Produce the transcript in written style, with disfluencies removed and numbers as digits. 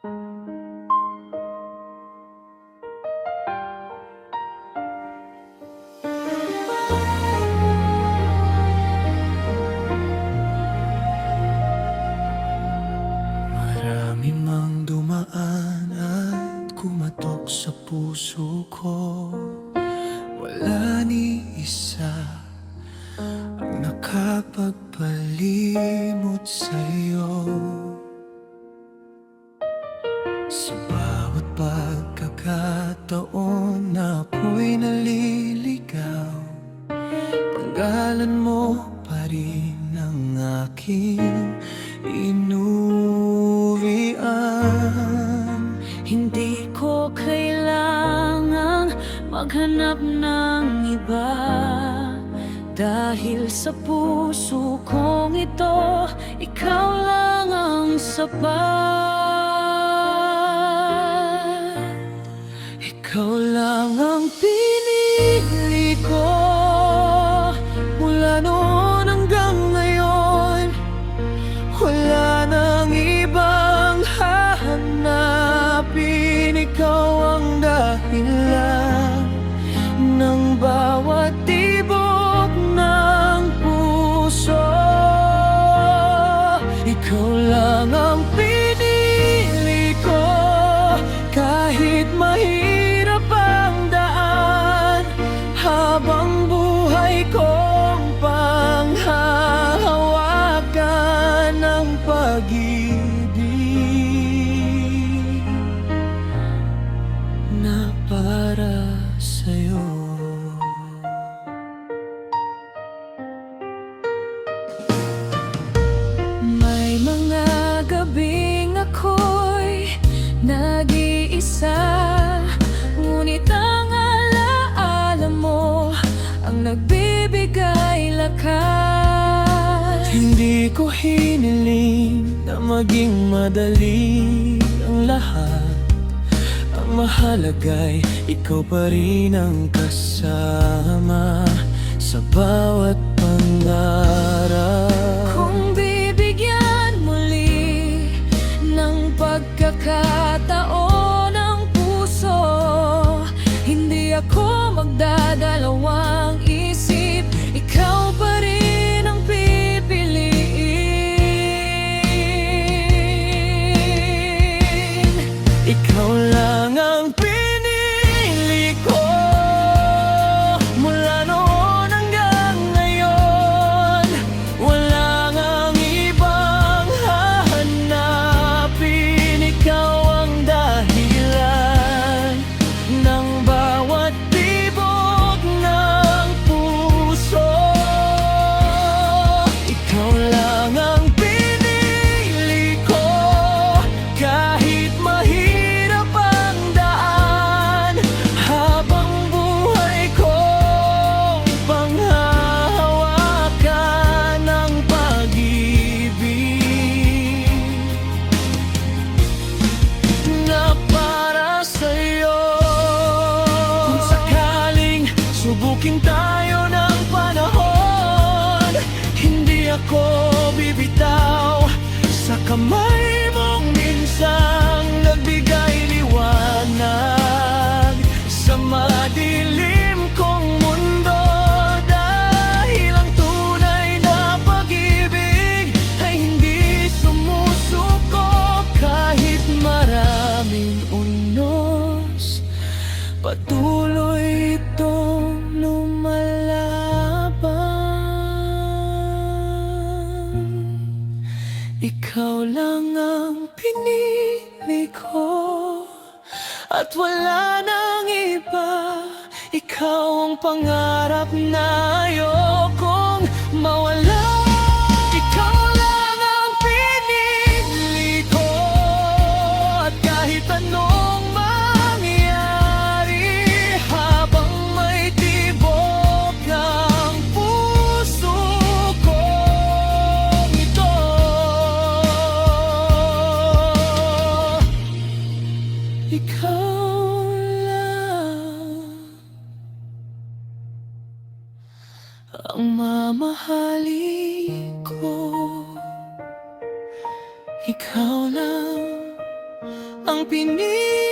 Marami mang dumaan at kumatok sa puso ko, wala ni isa ang nakapagpalimot sa'yo. Sa bawat pagkakataon na ako'y naliligaw, panggalan mo pa rin ang aking inurian. Hindi ko kailangang maghanap ng iba, dahil sa puso kong ito, ikaw lang ang sapat. Ikaw lang ang pinili ko mula noon hanggang ngayon. Wala nang ibang hahanapin, ikaw ang dahilan ng bawat tibok ng puso. Ikaw lang ang pinili ko, kahit mahirap ang daan, habang buhay kong panghahawakan ng pag-ibig na para sa'yo. May mga gabing ako'y nag-iisa, ngunit ang alaala mo ang nagbibigay lakas. Hindi ko hiniling na maging madali ang lahat. Ang mahalaga'y ikaw pa rin ang kasama sa bawat pangarap. Kung bibigyan muli ng pagkakataon ng puso, hindi ako magdadalawang isip, ikaw pa rin ang pipiliin. Ikaw lang ang pinili ko mula noon hanggang ngayon. Wala ngang ibang hahanapin, ikaw ang dahilan ng bawat tibok ng puso. Ikaw lang ang pinili ko, kahit mahirap ang daan, habang buhay kong panghahawakan ng pag-ibig na para sa'yo. Kung sakaling subukin tayo ng panahon, hindi ako bibitaw sa kamay mong minsang nagbigay liwanag sa madilim kong mundo. Dahil ang tunay na pag-ibig ay hindi sumusuko, kahit maraming unos, patuloy itong lumalaban. Ikaw lang ang pinili ko, at wala nang iba. Ikaw ang pangarap na ayokong mawala. Ikaw lang ang pinili ko, at kahit anong mangyari, habang may tibok ng puso ko ito, ikaw lang ang mamahalin ko. Ikaw lang pinili